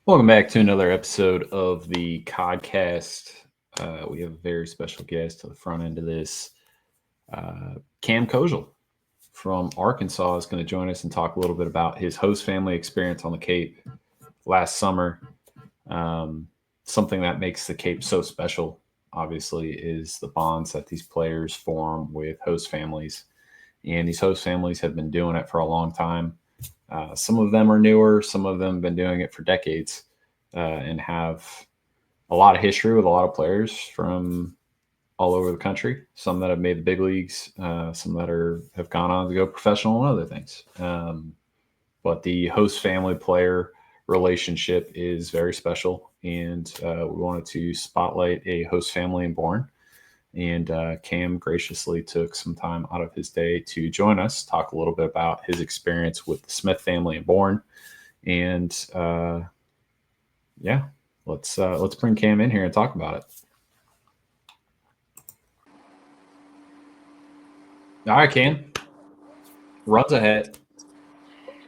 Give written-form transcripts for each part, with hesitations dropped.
Welcome back to another episode of the Codcast. We have a very special guest to the front end of this. Camden Kozeal from Arkansas is going to join us and talk a little bit about his host family experience on the Cape last summer. Something that makes the Cape so special, obviously, is the bonds that these players form with host families. And these host families have been doing it for a long time. Some of them are newer, some of them have been doing it for decades and have a lot of history with a lot of players from all over the country. Some that have made the big leagues, some that have gone on to go professional and other things. But the host family player relationship is very special, and we wanted to spotlight a host family in Bourne. And Cam graciously took some time out of his day to join us, talk a little bit about his experience with the Smith family in Bourne. And let's bring Cam in here and talk about it. All right, Cam. Runs ahead.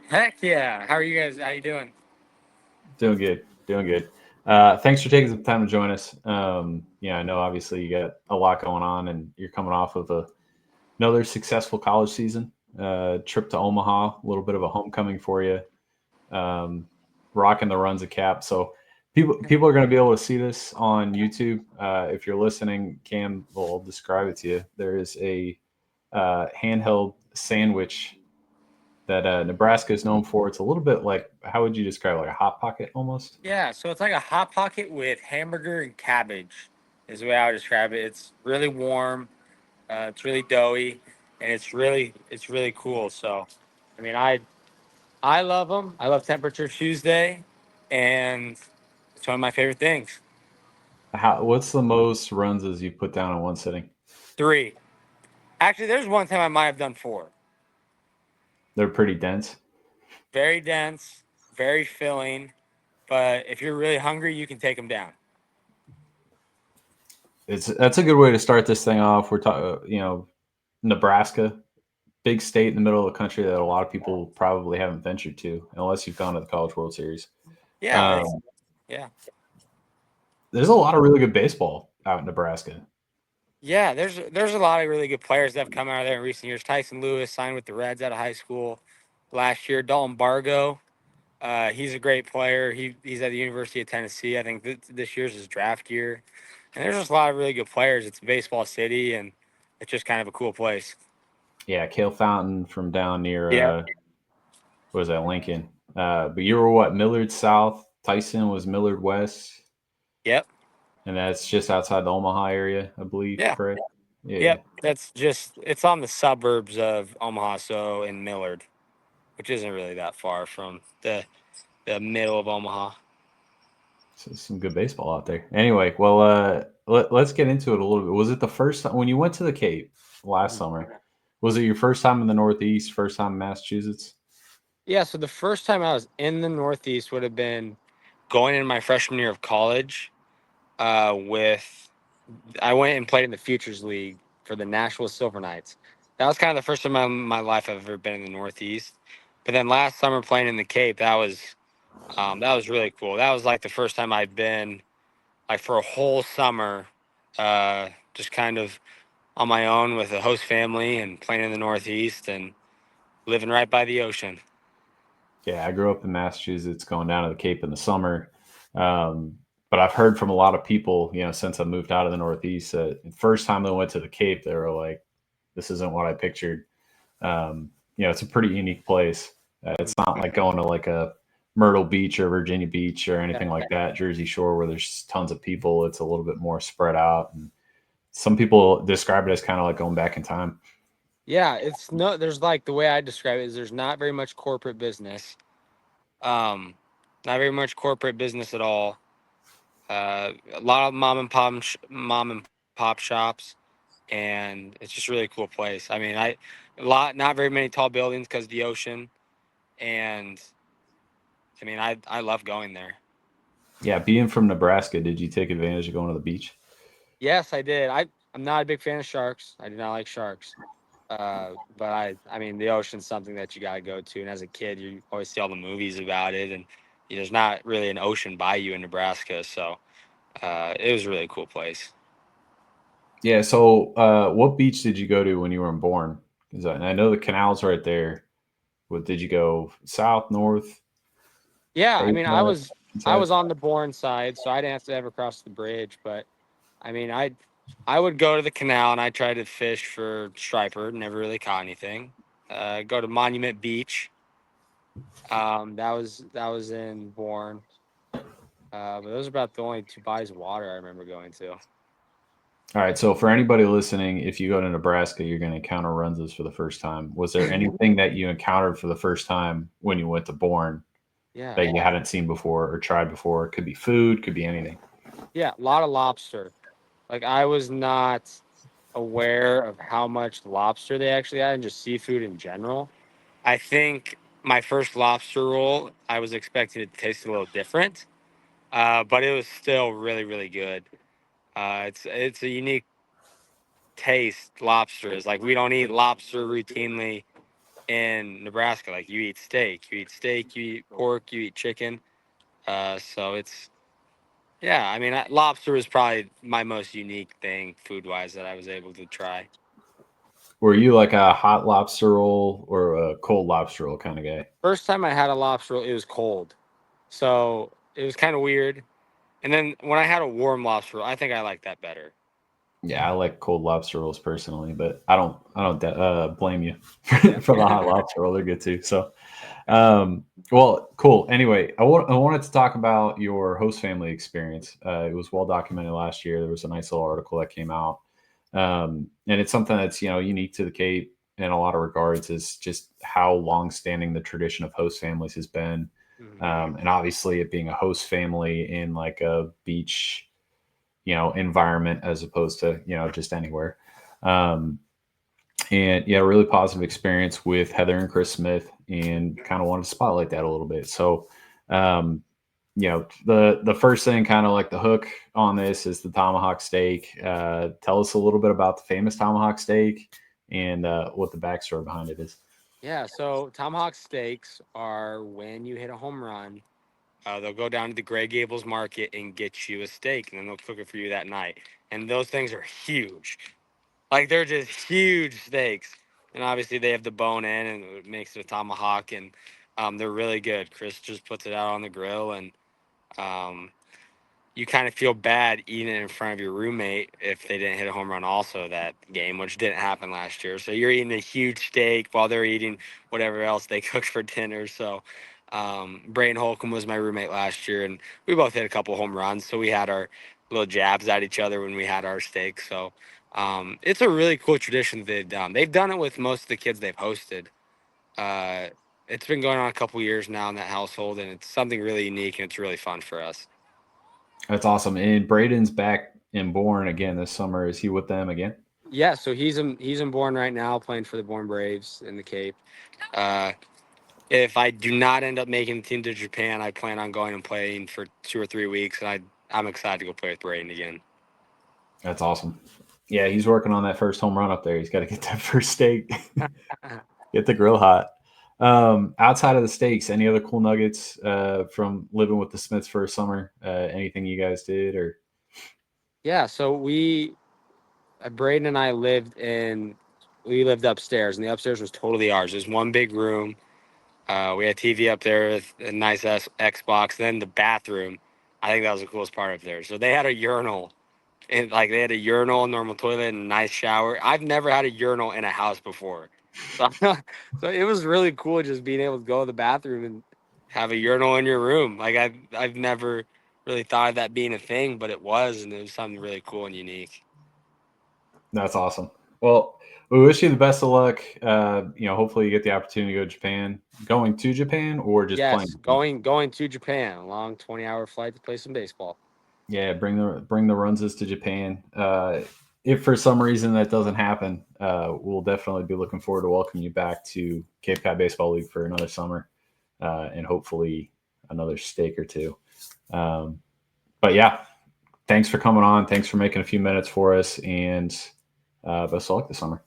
Heck yeah. How are you guys? How you doing? Doing good. Thanks for taking some time to join us. I know obviously you got a lot going on, and you're coming off of another successful college season. Trip to Omaha, a little bit of a homecoming for you. Rocking the runs of cap. So people are going to be able to see this on YouTube. If you're listening, Cam will describe it to you. There is a handheld sandwich that Nebraska is known for. It's a little bit like, how would you describe it? Like a hot pocket almost? Yeah, so it's like a hot pocket with hamburger and cabbage is the way I would describe it. It's really warm, it's really doughy, and it's really cool. So, I mean, I love them. I love Temperature Tuesday, and it's one of my favorite things. What's the most runs as you put down in one sitting? 3. Actually, there's one time I might have done 4. They're pretty dense. Very dense, very filling, but if you're really hungry, you can take them down. That's a good way to start this thing off. We're talking, Nebraska, big state in the middle of the country that a lot of people probably haven't ventured to, unless you've gone to the College World Series. Yeah, yeah. There's a lot of really good baseball out in Nebraska. Yeah, there's a lot of really good players that have come out of there in recent years. Tyson Lewis signed with the Reds out of high school last year. Dalton Bargo, he's a great player. He's at the University of Tennessee. I think this year's his draft year. And there's just a lot of really good players. It's a baseball city, and it's just kind of a cool place. Yeah, Cale Fountain from down near Yeah. what was that, Lincoln? But you were what, Millard South? Tyson was Millard West. Yep. And that's just outside the Omaha area, I believe. Yeah. Correct? Yeah. Yep. It's on the suburbs of Omaha, so in Millard, which isn't really that far from the middle of Omaha. So some good baseball out there. Anyway, well, let's get into it a little bit. Was it the first time when you went to the Cape last summer? Was it your first time in the Northeast, first time in Massachusetts? Yeah, so the first time I was in the Northeast would have been going in my freshman year of college. I went and played in the Futures League for the Nashville Silver Knights. That was kind of the first time in my life I've ever been in the Northeast. But then last summer playing in the Cape, that was really cool. That was like the first time I'd been like for a whole summer, just kind of on my own with a host family and playing in the Northeast and living right by the ocean. Yeah, I grew up in Massachusetts, going down to the Cape in the summer. But I've heard from a lot of people, since I moved out of the Northeast, that the first time they went to the Cape, they were like, "This isn't what I pictured." It's a pretty unique place. It's not like going to like a Myrtle Beach or Virginia Beach or anything like that, Jersey Shore, where there's tons of people. It's a little bit more spread out, and some people describe it as kind of like going back in time. Yeah, there's like the way I describe it is there's not very much corporate business. Not very much corporate business at all. A lot of mom and pop shops, and it's just a really cool place. I mean, not very many tall buildings because of the ocean, and I mean, I love going there. Yeah, being from Nebraska, did you take advantage of going to the beach? Yes, I did. I'm not a big fan of sharks. I do not like sharks. But I mean, the ocean's something that you got to go to. And as a kid, you always see all the movies about it, and there's not really an ocean by you in Nebraska, so it was a really cool place. Yeah. So, what beach did you go to when you were in Bourne? Because I know the canal's right there. What did you go south, north, Yeah, I east, mean, I west, was I inside? was on the Bourne side, so I didn't have to ever cross the bridge. But I mean, I would go to the canal and I tried to fish for striper, never really caught anything. Go to Monument Beach. That was in Bourne. But those are about the only two bodies of water I remember going to. All right. So, for anybody listening, if you go to Nebraska, you're going to encounter Runzas for the first time. Was there anything that you encountered for the first time when you went to Bourne Yeah, that you hadn't seen before or tried before? It could be food, could be anything. yeah, a lot of lobster. Like I was not aware of how much lobster they actually had and just seafood in general. I think my first lobster roll, I was expecting it to taste a little different, but it was still really, really good. It's a unique taste. Lobster is like we don't eat lobster routinely in Nebraska. Like you eat steak, you eat pork, you eat chicken. So it's yeah. I mean, lobster is probably my most unique thing food wise that I was able to try. Were you like a hot lobster roll or a cold lobster roll kind of guy? First time I had a lobster roll, it was cold, so it was kind of weird. And then when I had a warm lobster roll, I think I like that better. Yeah, I like cold lobster rolls personally, but I don't blame you Yeah. for the hot lobster roll. They're good too. So, well, cool. Anyway, I wanted to talk about your host family experience. It was well documented last year. There was a nice little article that came out, and it's something that's unique to the Cape in a lot of regards. Is just how long-standing the tradition of host families has been, Mhm. and obviously it being a host family in like a beach environment as opposed to just anywhere. um and yeah, really positive experience with Heather and Chris Smith, and kind of wanted to spotlight that a little bit. So um the first thing, kind of like the hook on this, is the tomahawk steak. Tell us a little bit about the famous tomahawk steak and what the backstory behind it is. Yeah, so tomahawk steaks are when you hit a home run. They'll go down to the Gray Gables market and get you a steak, and then they'll cook it for you that night. And those things are huge. Like they're just huge steaks. And obviously they have the bone in, and it makes it a tomahawk, and they're really good. Chris just puts it out on the grill, and um, you kind of feel bad eating it in front of your roommate if they didn't hit a home run also that game, which didn't happen last year. So you're eating a huge steak while they're eating whatever else they cooked for dinner. So Brayton Holcomb was my roommate last year, and we both hit a couple home runs. So we had our little jabs at each other when we had our steak. So it's a really cool tradition that they've done. They've done it with most of the kids they've hosted. Uh, it's been going on a couple years now in that household, and it's something really unique, and it's really fun for us. That's awesome. And Braden's back in Bourne again this summer. Is he with them again? Yeah, so he's in Bourne right now, playing for the Bourne Braves in the Cape. Uh, if I do not end up making the team to Japan, I plan on going and playing for 2 or 3 weeks, and I'm excited to go play with Braden again. That's awesome. Yeah, he's working on that first home run up there. He's got to get that first steak, get the grill hot. Outside of the steaks, any other cool nuggets from living with the Smiths for a summer? Anything you guys did or? Yeah, so Braden and I we lived upstairs, and the upstairs was totally ours. There's one big room. We had TV up there with a nice Xbox. Then the bathroom, I think that was the coolest part up there. So they had a urinal. And like they had a urinal, a normal toilet, and a nice shower. I've never had a urinal in a house before. So, so it was really cool just being able to go to the bathroom and have a urinal in your room. Like I've never really thought of that being a thing, but it was, and it was something really cool and unique. That's awesome. Well, we wish you the best of luck. Hopefully you get the opportunity to go to Japan. Going to Japan or just Yes, playing? going to Japan, a long 20-hour flight to play some baseball. Yeah, bring the Runzas to Japan. If for some reason that doesn't happen, we'll definitely be looking forward to welcoming you back to Cape Cod Baseball League for another summer, and hopefully another steak or two. But yeah, thanks for coming on. Thanks for making a few minutes for us, and best of luck this summer.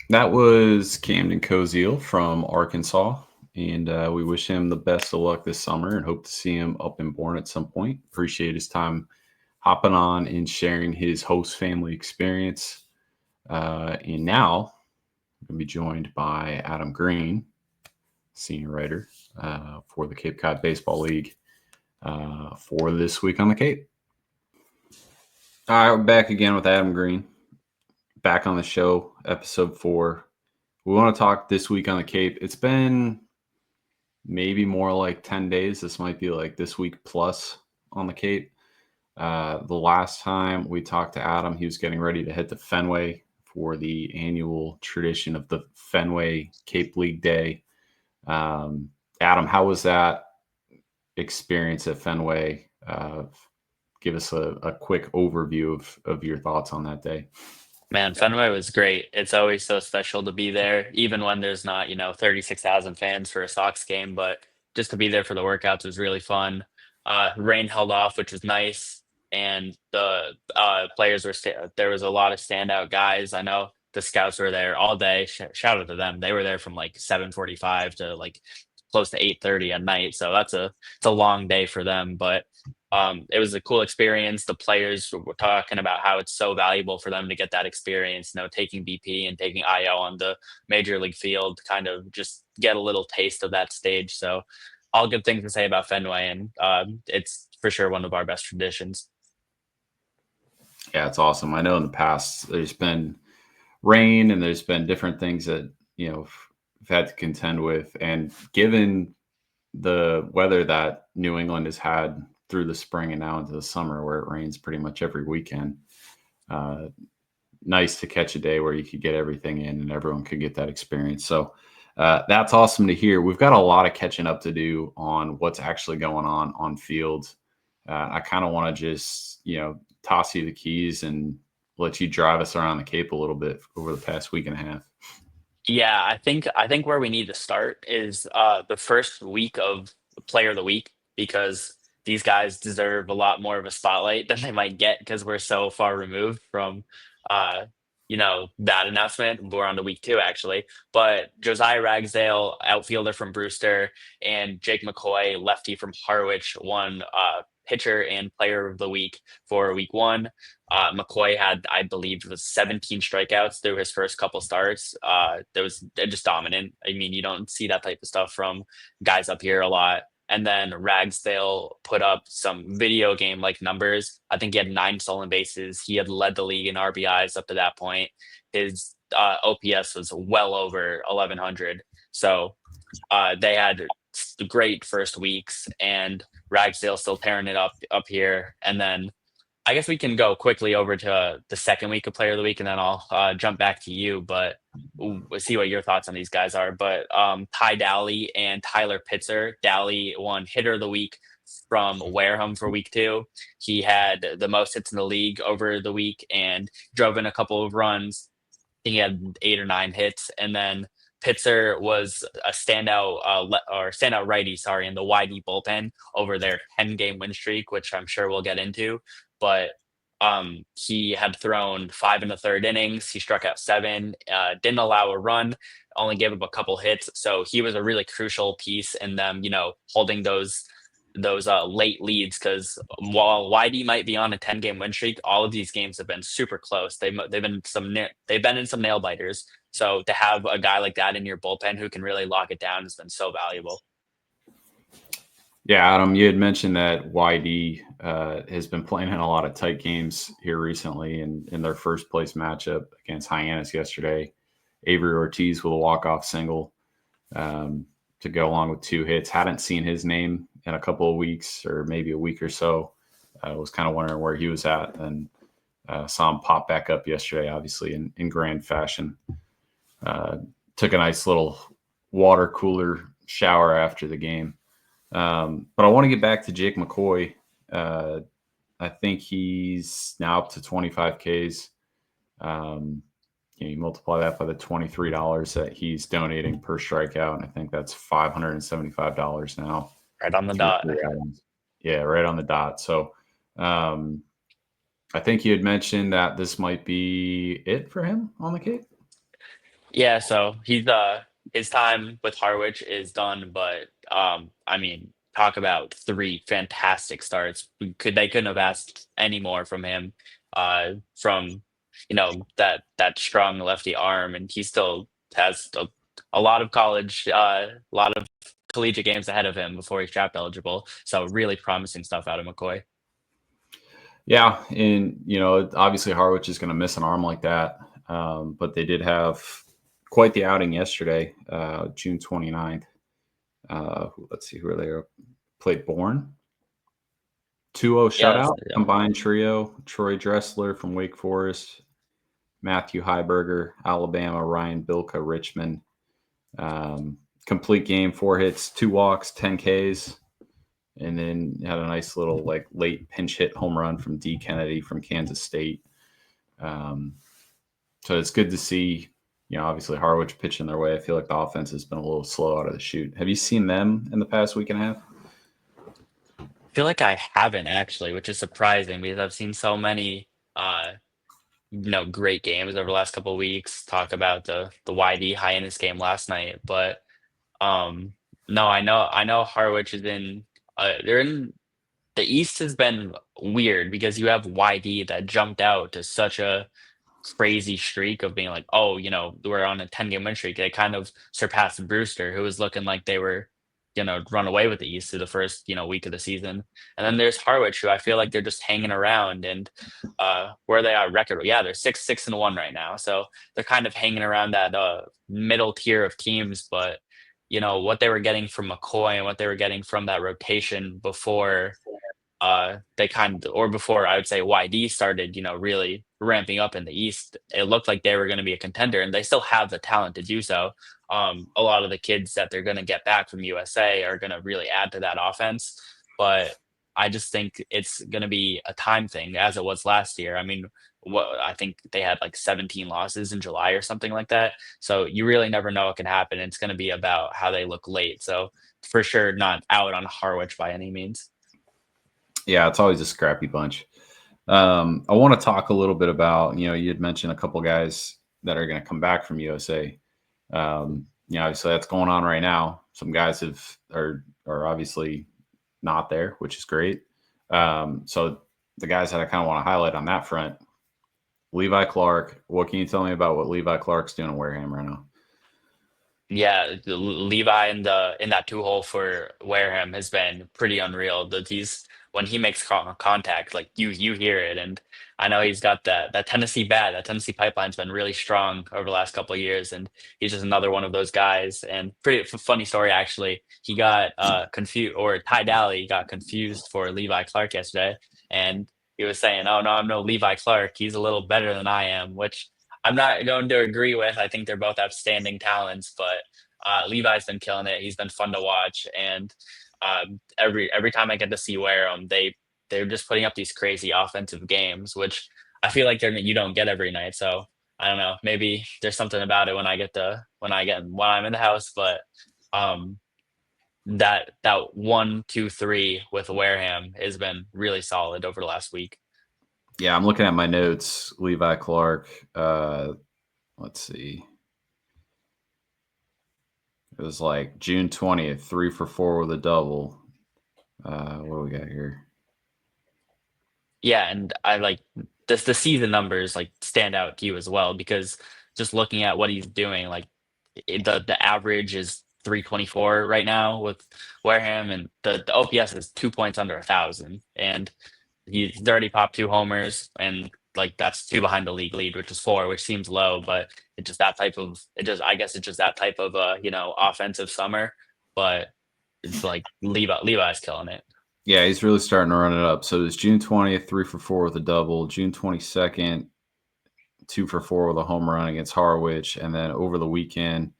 That was Camden Kozeal from Arkansas, and we wish him the best of luck this summer and hope to see him up in Bourne at some point. Appreciate his time hopping on and sharing his host family experience. And now I'm going to be joined by Adam Greene, senior writer for the Cape Cod Baseball League for This Week on the Cape. All right, we're back again with Adam Greene. Back on the show, episode 4. We want to talk This Week on the Cape. It's been maybe more like 10 days. This might be like This Week plus on the Cape. The last time we talked to Adam, he was getting ready to head to Fenway for the annual tradition of the Fenway Cape League Day. Adam, how was that experience at Fenway? Give us a quick overview of your thoughts on that day. Man, Fenway was great. It's always so special to be there, even when there's not, 36,000 fans for a Sox game. But just to be there for the workouts was really fun. Rain held off, which was nice. And the players there was a lot of standout guys. I know the scouts were there all day. Shout out to them. They were there from like 7:45 to like close to 8:30 at night. So it's a long day for them. But it was a cool experience. The players were talking about how it's so valuable for them to get that experience, taking BP and taking IO on the major league field, kind of just get a little taste of that stage. So all good things to say about Fenway, and it's for sure one of our best traditions. Yeah, it's awesome. I know in the past there's been rain and there's been different things that, we've had to contend with. And given the weather that New England has had through the spring and now into the summer where it rains pretty much every weekend, nice to catch a day where you could get everything in and everyone could get that experience. So that's awesome to hear. We've got a lot of catching up to do on what's actually going on field. I kind of want to just, toss you the keys and let you drive us around the Cape a little bit over the past week and a half. Yeah, I think where we need to start is the first week of Player of the Week, because these guys deserve a lot more of a spotlight than they might get because we're so far removed from that announcement. We're on to week 2 actually, but Josiah Ragsdale, outfielder from Brewster, and Jake McCoy, lefty from Harwich, won pitcher and Player of the Week for week 1. McCoy had, I believe, it was 17 strikeouts through his first couple starts. That was just dominant. I mean, you don't see that type of stuff from guys up here a lot. And then Ragsdale put up some video game like numbers. I think he had 9 stolen bases. He had led the league in RBIs up to that point. His OPS was well over 1,100. So they had great first weeks, and Ragsdale still tearing it up here. And then I guess we can go quickly over to the second week of Player of the Week, and then I'll jump back to you. But we'll see what your thoughts on these guys are. But Ty Dalley and Tyler Pitzer. Dalley won Hitter of the Week from Wareham for week 2. He had the most hits in the league over the week and drove in a couple of runs. He had 8 or 9 hits, and then Pitzer was a standout righty, in the YD bullpen over their 10-game win streak, which I'm sure we'll get into. But he had thrown 5 in the third innings. He struck out 7, didn't allow a run, only gave up a couple hits. So he was a really crucial piece in them, holding those late leads, because while YD might be on a 10-game win streak, all of these games have been super close. They've been in some nail biters. So to have a guy like that in your bullpen who can really lock it down has been so valuable. Yeah, Adam, you had mentioned that YD has been playing in a lot of tight games here recently, and in their first place matchup against Hyannis yesterday, Avery Ortiz with a walk-off single to go along with 2 hits. Hadn't seen his name in a couple of weeks or maybe a week or so. Was kind of wondering where he was at, and saw him pop back up yesterday, obviously in grand fashion. Took a nice little water cooler shower after the game. But I want to get back to Jake McCoy. I think he's now up to 25 Ks. You multiply that by the $23 that he's donating per strikeout, and I think that's $575 now. Right on the dot. Yeah, right on the dot. So I think you had mentioned that this might be it for him on the Cape. Yeah, so he's his time with Harwich is done, but I mean, talk about three fantastic starts. They couldn't have asked any more from him. From that strong lefty arm, and he still has a lot of college, a lot of collegiate games ahead of him before he's draft eligible. So really promising stuff out of McCoy. Yeah, and obviously Harwich is going to miss an arm like that, but they did have quite the outing yesterday, June 29th. Let's see who they played. Bourne. 2-0 shutout, combined trio. Troy Dressler from Wake Forest, Matthew Heilberger, Alabama, Ryan Bilka, Richmond. Complete game, 4 hits, 2 walks, 10 Ks. And then had a nice little late pinch hit home run from D. Kennedy from Kansas State. So it's good to see, obviously Harwich pitching their way. I feel like the offense has been a little slow out of the chute. Have you seen them in the past week and a half? I feel like I haven't actually, which is surprising because I've seen so many great games over the last couple of weeks. Talk about the YD Hyannis game last night, but no, I know Harwich is they're in the East. Has been weird because you have YD that jumped out to such a crazy streak of being like, oh, we're on a 10-game win streak. They kind of surpassed Brewster, who was looking like they were run away with the East through the first week of the season. And then there's Harwich, who I feel like they're just hanging around, and where they are record, yeah, they're 6-1 right now, so they're kind of hanging around that middle tier of teams. But what they were getting from McCoy and what they were getting from that rotation before before I would say YD started, really ramping up in the East, it looked like they were going to be a contender, and they still have the talent to do so. A lot of the kids that they're going to get back from USA are going to really add to that offense, but I just think it's going to be a time thing, as it was last year. I mean, I think they had 17 losses in July or something like that. So you really never know what can happen. It's going to be about how they look late. So for sure, not out on Harwich by any means. Yeah, it's always a scrappy bunch. I want to talk a little bit about, you had mentioned a couple guys that are going to come back from USA. Obviously that's going on right now. Some guys are obviously not there, which is great. So the guys that I kind of want to highlight on that front, Levi Clark. What can you tell me about what Levi Clark's doing in Wareham right now? Yeah, Levi in that 2-hole for Wareham has been pretty unreal. When he makes contact, you hear it, and I know he's got that Tennessee bat. That Tennessee pipeline's been really strong over the last couple of years, and he's just another one of those guys. And pretty funny story actually. He got confused, or Dalley got confused for Levi Clark yesterday, and he was saying, "Oh no, I'm no Levi Clark. He's a little better than I am," which I'm not going to agree with. I think they're both outstanding talents, but Levi's been killing it. He's been fun to watch, and every time I get to see Wareham, they're just putting up these crazy offensive games, which I feel like you don't get every night. So I don't know. Maybe there's something about it when I'm in the house, but that 1, 2, 3 with Wareham has been really solid over the last week. Yeah, I'm looking at my notes. Levi Clark. Let's see. It was June 20th, 3 for 4 with a double. What do we got here? Yeah, and I like the season numbers stand out to you as well, because just looking at what he's doing, the average is 324 right now with Wareham, and the OPS is 2 points under 1,000, and he's already popped 2 homers, and that's 2 behind the league lead, which is 4, which seems low, but I guess it's just that type of offensive summer. But it's Levi's killing it. Yeah, he's really starting to run it up. So it's June 20th, 3 for 4 with a double. June 22nd, 2 for 4 with a home run against Harwich, and then over the weekend,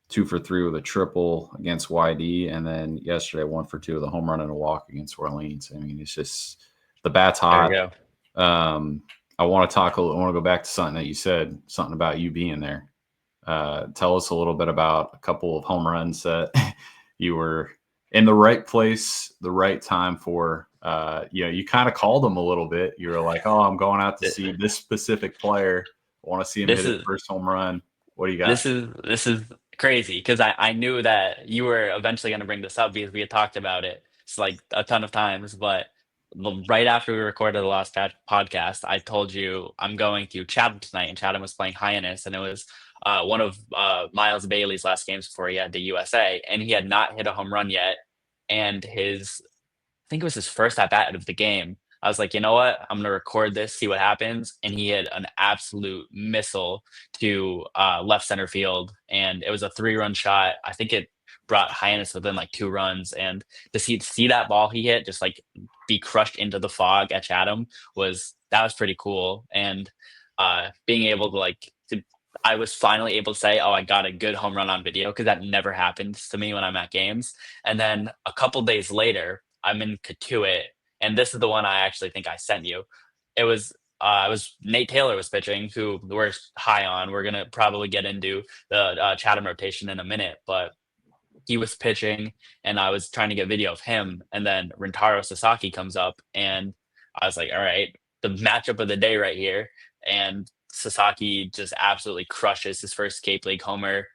2 for 3 with a triple against YD, and then yesterday 1 for 2 with a home run and a walk against Orleans. I mean, it's just the bat's hot. There you go. I want to go back to something that you said, something about you being there. Tell us a little bit about a couple of home runs that you were in the right place, the right time for. You kind of called them a little bit. You were like, "Oh, I'm going out to see this specific player. I want to see him hit his first home run." What do you got? This is crazy because I knew that you were eventually going to bring this up because we had talked about it. It's like a ton of times, but right after we recorded the last podcast, I told you I'm going to Chatham tonight, and Chatham was playing Hyannis, and it was one of Miles Bailey's last games before he had the USA, and he had not hit a home run yet, and I think it was his first at bat of the game. I was like, you know what? I'm gonna record this, see what happens. And he hit an absolute missile to left center field, and it was a 3-run shot. I think it brought Hyannis within like 2 runs, and to see that ball he hit just like be crushed into the fog at Chatham was pretty cool. And being able to I was finally able to say, oh, I got a good home run on video because that never happens to me when I'm at games. And then a couple days later, I'm in Katuitt, and this is the one I actually think I sent you. It was Nate Taylor was pitching, who we're high on. We're gonna probably get into the Chatham rotation in a minute, but he was pitching, and I was trying to get video of him, and then Rintaro Sasaki comes up, and I was like, all right, the matchup of the day right here, and Sasaki just absolutely crushes his first Cape League homer.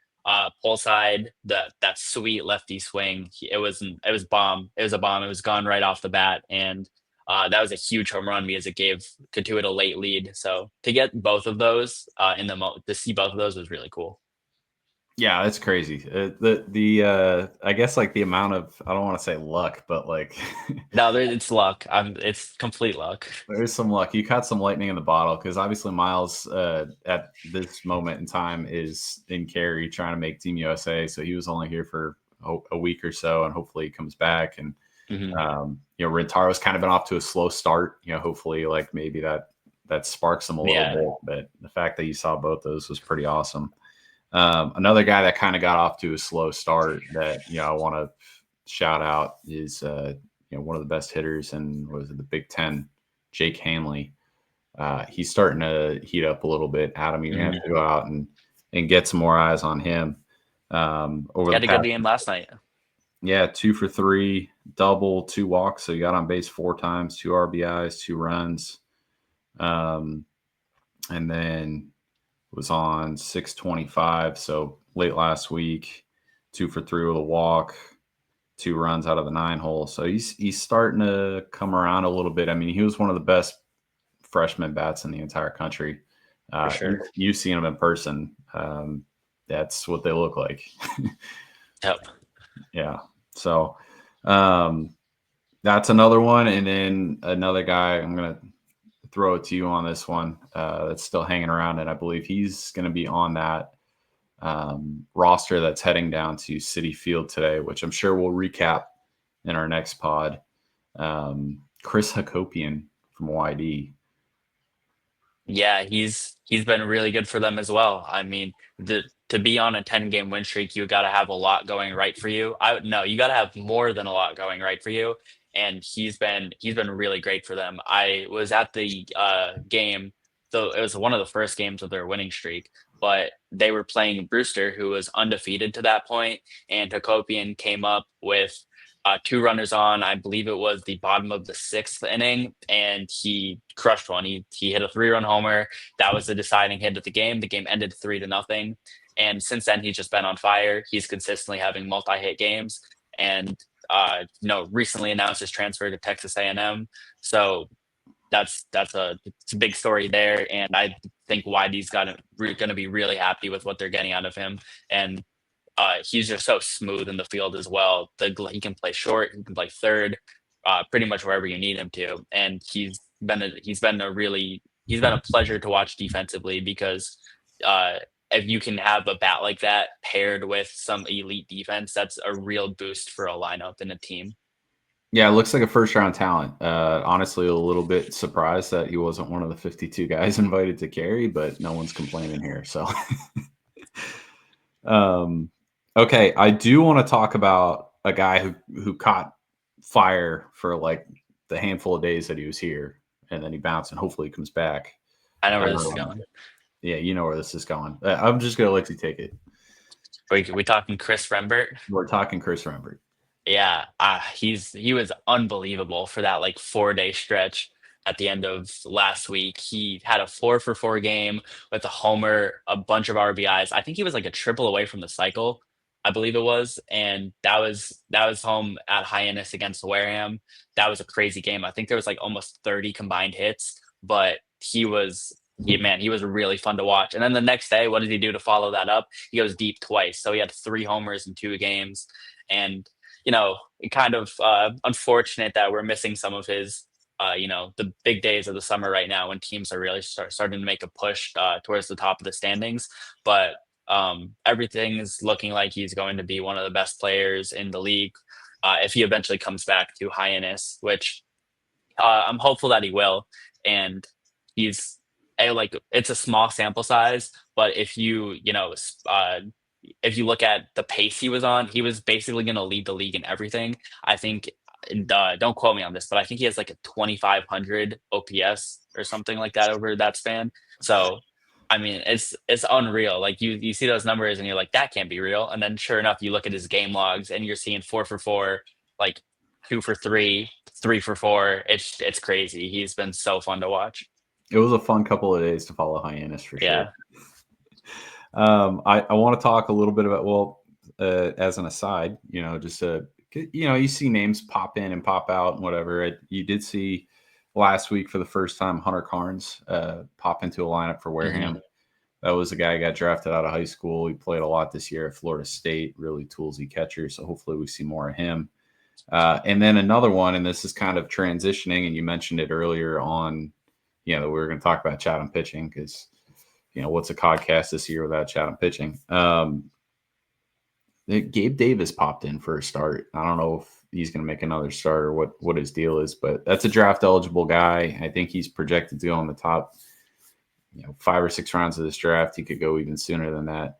Pull side, that sweet lefty swing. It was bomb. It was a bomb. It was gone right off the bat, and that was a huge home run because it gave Katuitt a late lead. So to get both of those to see both of those was really cool. Yeah, that's crazy. The I guess like the amount of, I don't want to say luck, but like No, it's luck. It's complete luck. There's some luck. You caught some lightning in the bottle because obviously Myles at this moment in time is in Cary trying to make Team USA. So he was only here for a week or so, and hopefully he comes back. And Rintaro's kind of been off to a slow start. Hopefully like maybe that sparks him a little bit. But the fact that you saw both those was pretty awesome. Another guy that kind of got off to a slow start that I want to shout out is one of the best hitters in the Big Ten, Jake Hanley. He's starting to heat up a little bit. Adam, you're gonna have to go out and get some more eyes on him. He had a good game last night. Yeah, 2 for 3, double, 2 walks. So he got on base 4 times, 2 RBIs, 2 runs, and then was on 625. So late last week, 2 for 3 with a walk, 2 runs out of the 9 hole. So he's starting to come around a little bit. I mean, he was one of the best freshman bats in the entire country. For sure. You've seen him in person. That's what they look like. Yep. Yeah. So that's another one. And then another guy, I'm going to throw it to you on this one, that's still hanging around. And I believe he's going to be on that roster that's heading down to Citi Field today, which I'm sure we'll recap in our next pod. Chris Hakopian from YD. Yeah, he's been really good for them as well. I mean, to be on a 10-game win streak, you got to have a lot going right for you. You got to have more than a lot going right for you. And he's been really great for them. I was at the game, so it was one of the first games of their winning streak, but they were playing Brewster, who was undefeated to that point, and Hakopian came up with 2 runners on. I believe it was the bottom of the 6th inning, and he crushed one. He hit a 3-run homer. That was the deciding hit of the game. The game ended 3-0, and since then he's just been on fire. He's consistently having multi-hit games, and recently announced his transfer to Texas A&M. So it's a big story there, and I think YD's going to be really happy with what they're getting out of him. And he's just so smooth in the field as well. He can play short, he can play third, pretty much wherever you need him to. And he's been a pleasure to watch defensively because if you can have a bat like that paired with some elite defense, that's a real boost for a lineup and a team. Yeah, it looks like a first-round talent. Honestly, a little bit surprised that he wasn't one of the 52 guys invited to Cary, but no one's complaining here. So, okay, I do want to talk about a guy who caught fire for like the handful of days that he was here, and then he bounced, and hopefully he comes back. I know where this is going. Yeah, you know where this is going. I'm just going to let you take it. We talking Chris Rembert? We're talking Chris Rembert. Yeah, he was unbelievable for that 4-day stretch. at the end of last week. He had a 4-for-4 game with a homer, a bunch of RBIs. I think he was like a triple away from the cycle, I believe it was, and that was home at Hyannis against Wareham. That was a crazy game. I think there was like almost 30 combined hits, but he was really fun to watch. And then the next day, what did he do to follow that up? He goes deep twice. So he had 3 homers in 2 games, and kind of unfortunate that we're missing some of his the big days of the summer right now when teams are really starting to make a push towards the top of the standings. But everything is looking like he's going to be one of the best players in the league if he eventually comes back to Hyannis, which I'm hopeful that he will. And he's it's a small sample size, but if you look at the pace he was on, he was basically going to lead the league in everything. I think, don't quote me on this, but I think he has like a 2,500 OPS or something like that over that span. So, I mean, it's unreal. Like you see those numbers and you're like, that can't be real. And then sure enough, you look at his game logs and you're seeing 4-for-4, like 2-for-3, 3-for-4. It's crazy. He's been so fun to watch. It was a fun couple of days to follow Hyannis for sure. Yeah. I want to talk a little bit about, as an aside, you see names pop in and pop out and whatever. You did see last week for the first time Hunter Carnes pop into a lineup for Wareham. Mm-hmm. That was a guy who got drafted out of high school. He played a lot this year at Florida State, really toolsy catcher. So hopefully we see more of him. And then another one, and this is kind of transitioning, and you mentioned it earlier on, that we were going to talk about Chatham pitching because, what's a Codcast this year without Chatham pitching? Gabe Davis popped in for a start. I don't know if he's going to make another start or what his deal is, but that's a draft eligible guy. I think he's projected to go in the top, 5 or 6 rounds of this draft. He could go even sooner than that.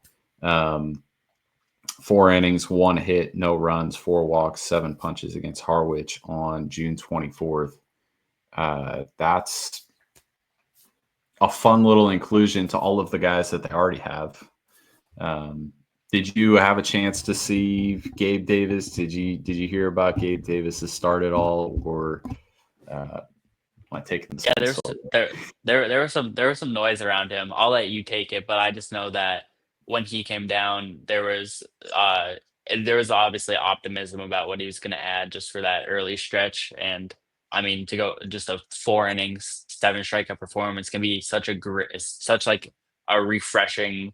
4 innings, 1 hit, no runs, 4 walks, 7 punches against Harwich on June 24th. That's a fun little inclusion to all of the guys that they already have. Did you have a chance to see Gabe Davis? Did you hear about Gabe Davis's start at all, or am I taking this? Yeah, there was some noise around him. I'll let you take it, but I just know that when he came down, there was obviously optimism about what he was going to add just for that early stretch. And I mean, to go just a 4 innings, 7 strikeout performance can be such a refreshing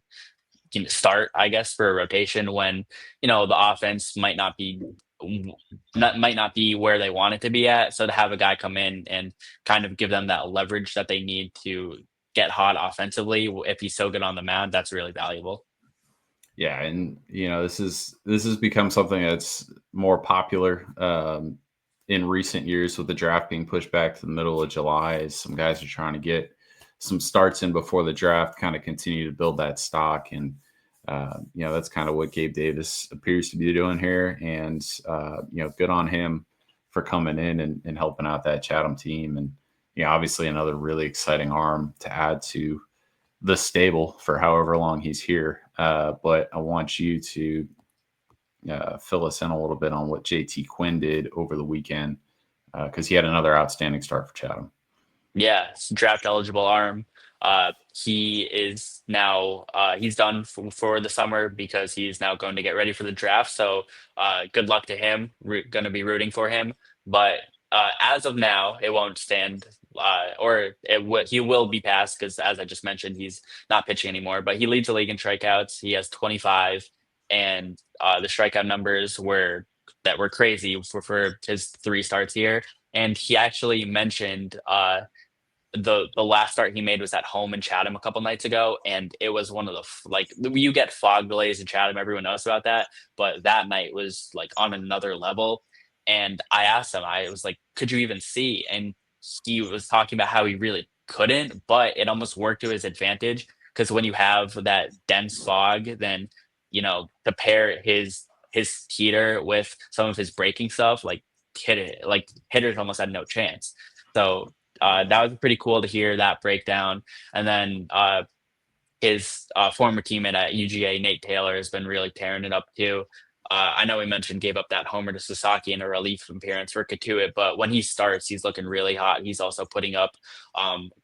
start, I guess, for a rotation when the offense might not be where they want it to be at. So to have a guy come in and kind of give them that leverage that they need to get hot offensively, if he's so good on the mound, that's really valuable. Yeah, and this has become something that's more popular in recent years with the draft being pushed back to the middle of July, as some guys are trying to get some starts in before the draft, kind of continue to build that stock. And, that's kind of what Gabe Davis appears to be doing here. And, good on him for coming in and helping out that Chatham team. And, obviously another really exciting arm to add to the stable for however long he's here. But I want you to fill us in a little bit on what JT Quinn did over the weekend, because he had another outstanding start for Chatham. Yeah, draft eligible arm. He is now he's done for the summer because he's now going to get ready for the draft. So good luck to him. Going to be rooting for him. But as of now, it won't stand, he will be passed because, as I just mentioned, he's not pitching anymore. But he leads the league in strikeouts. He has 25, and the strikeout numbers were crazy for his 3 starts here. And he actually mentioned the last start he made was at home in Chatham a couple nights ago, and it was one of the you get fog delays in Chatham, everyone knows about that, but that night was like on another level. And I asked him, I was like, could you even see? And he was talking about how he really couldn't, but it almost worked to his advantage, because when you have that dense fog, then to pair his heater with some of his breaking stuff, hitters almost had no chance. So that was pretty cool to hear that breakdown. And then his former teammate at UGA, Nate Taylor, has been really tearing it up too. I know we mentioned gave up that homer to Sasaki in a relief appearance for Katuitt, but when he starts, he's looking really hot. He's also putting up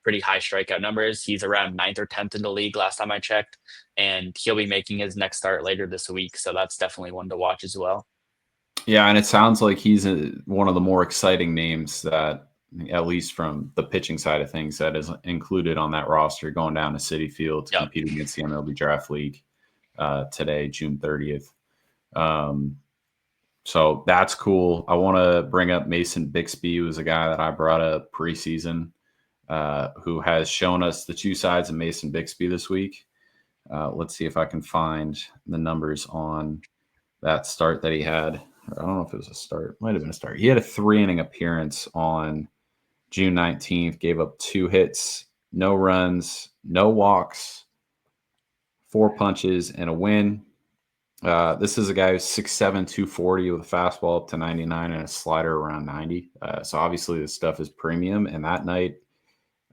pretty high strikeout numbers. He's around 9th or 10th in the league last time I checked, and he'll be making his next start later this week. So that's definitely one to watch as well. Yeah, and it sounds like he's one of the more exciting names that, at least from the pitching side of things, that is included on that roster going down to Citi Field to compete against the MLB Draft League today, June 30th. So that's cool. I want to bring up Mason Bixby, who was a guy that I brought up preseason, who has shown us the two sides of Mason Bixby this week. Let's see if I can find the numbers on that start that he had. I don't know if it was a start. Might have been a start. He had a 3-inning appearance on June 19th, gave up 2 hits, no runs, no walks, 4 punches, and a win. This is a guy who's 6'7", 240 with a fastball up to 99 and a slider around 90. So obviously this stuff is premium, and that night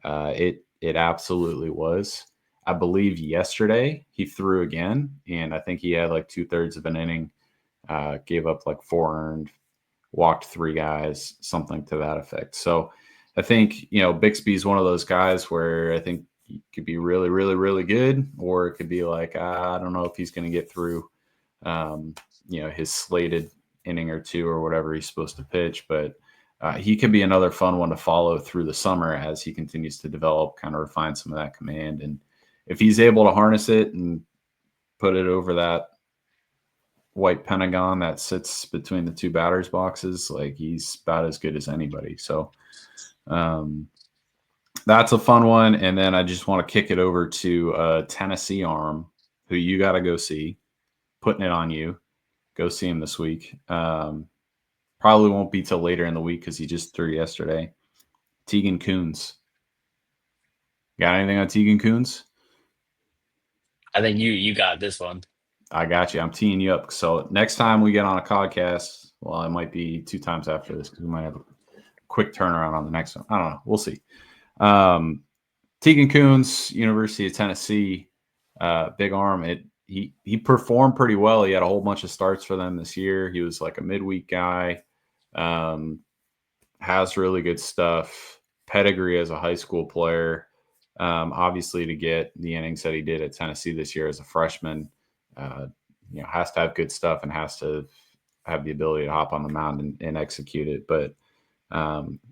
it absolutely was. I believe yesterday he threw again, and I think he had like 2/3 of an inning, gave up like 4 earned, walked 3 guys, something to that effect. So I think, Bixby's one of those guys where I think he could be really, really, really good, or it could be like, I don't know if he's going to get through, his slated inning or 2 or whatever he's supposed to pitch, but he could be another fun one to follow through the summer as he continues to develop, kind of refine some of that command. And if he's able to harness it and put it over that white pentagon that sits between the 2 batters boxes, like, he's about as good as anybody. So that's a fun one. And then I just want to kick it over to Tennessee arm, who you got to go see. Putting it on you. Go see him this week. Probably won't be till later in the week because he just threw yesterday. Tegan Kuhns. Got anything on Tegan Kuhns? I think you got this one. I got you. I'm teeing you up. So next time we get on a podcast, well, it might be 2 times after this because we might have a quick turnaround on the next one. I don't know. We'll see. Tegan Kuhns, University of Tennessee, big arm. He performed pretty well. He had a whole bunch of starts for them this year. He was like a midweek guy. Has really good stuff. Pedigree as a high school player. Obviously, to get the innings that he did at Tennessee this year as a freshman, has to have good stuff and has to have the ability to hop on the mound and execute it. But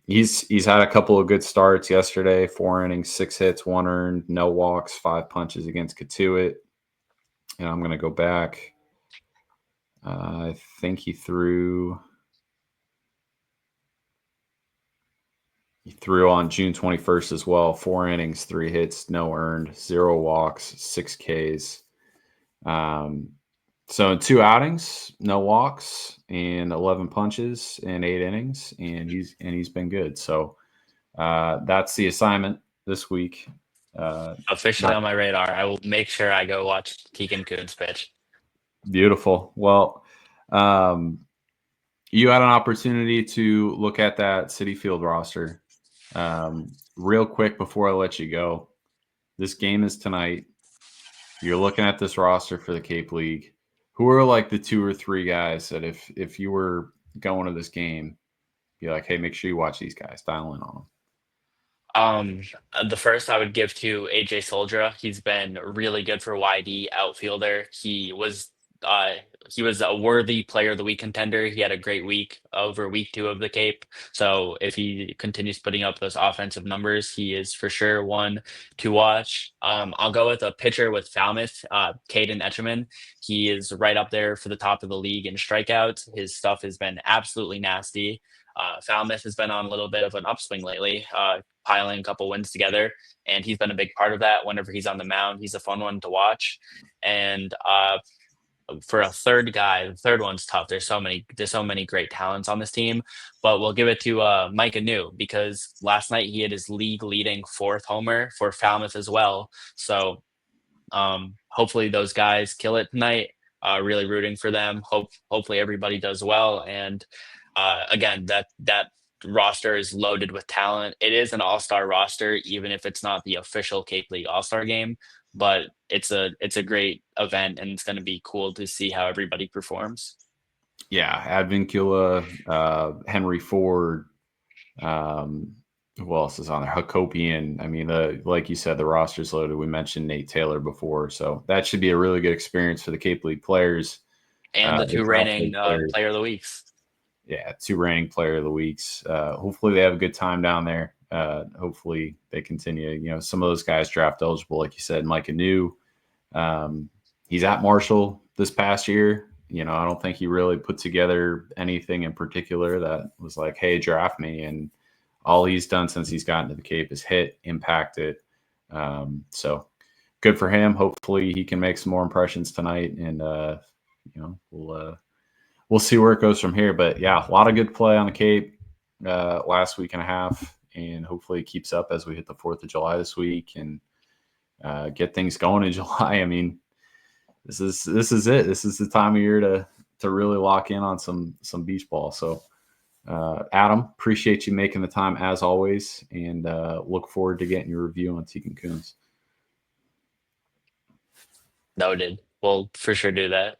he's had a couple of good starts yesterday. 4 innings, 6 hits, 1 earned, no walks, 5 punches against Katuitt. And I'm going to go back. I think he threw on June 21st as well. 4 innings, 3 hits, no earned, 0 walks, 6 Ks. So in 2 outings, no walks and 11 punches in 8 innings, and he's been good. So that's the assignment this week. Officially on my radar. I will make sure I go watch Tegan Kuhns pitch. Beautiful. Well, you had an opportunity to look at that Citi Field roster. Real quick before I let you go, this game is tonight. You're looking at this roster for the Cape League. Who are like the 2 or 3 guys that if you were going to this game, be like, hey, make sure you watch these guys, dial in on them? The first I would give to AJ Soldra. He's been really good for YD outfielder. He was a worthy player of the week contender. He had a great week over week 2 of the Cape. So if he continues putting up those offensive numbers, he is for sure one to watch. I'll go with a pitcher with Falmouth, Caden Etcheman. He is right up there for the top of the league in strikeouts. His stuff has been absolutely nasty. Falmouth has been on a little bit of an upswing lately, piling a couple wins together, and he's been a big part of that. Whenever he's on the mound, he's a fun one to watch. And for a third guy, the third one's tough. There's so many great talents on this team, but we'll give it to Mike Anu, because last night he had his league leading 4th homer for Falmouth as well. So hopefully those guys kill it tonight. Really rooting for them. Hopefully everybody does well. And again, that roster is loaded with talent. It is an all-star roster, even if it's not the official Cape League All-Star game, but it's a great event, and it's going to be cool to see how everybody performs. Yeah, Advincula, Henry Ford. Who else is on there? Hakopian. I mean, like you said, the roster's loaded. We mentioned Nate Taylor before, so that should be a really good experience for the Cape League players. And the The two Draft reigning League players. player of the weeks. Yeah, 2 reigning player of the weeks. Hopefully they have a good time down there. Hopefully they continue. You know, some of those guys draft eligible, like you said, Mike Anu. He's at Marshall this past year. You know, I don't think he really put together anything in particular that was like, hey, draft me. And all he's done since he's gotten to the Cape is hit, impacted. So good for him. Hopefully he can make some more impressions tonight. And, you know, we'll see where it goes from here. But yeah, a lot of good play on the Cape last week and a half. And hopefully it keeps up as we hit the 4th of July this week and get things going in July. I mean, this is it. This is the time of year to really lock in on some beach ball. So Adam, appreciate you making the time as always, and look forward to getting your review on Tegan Kuhns. Noted. We'll for sure do that.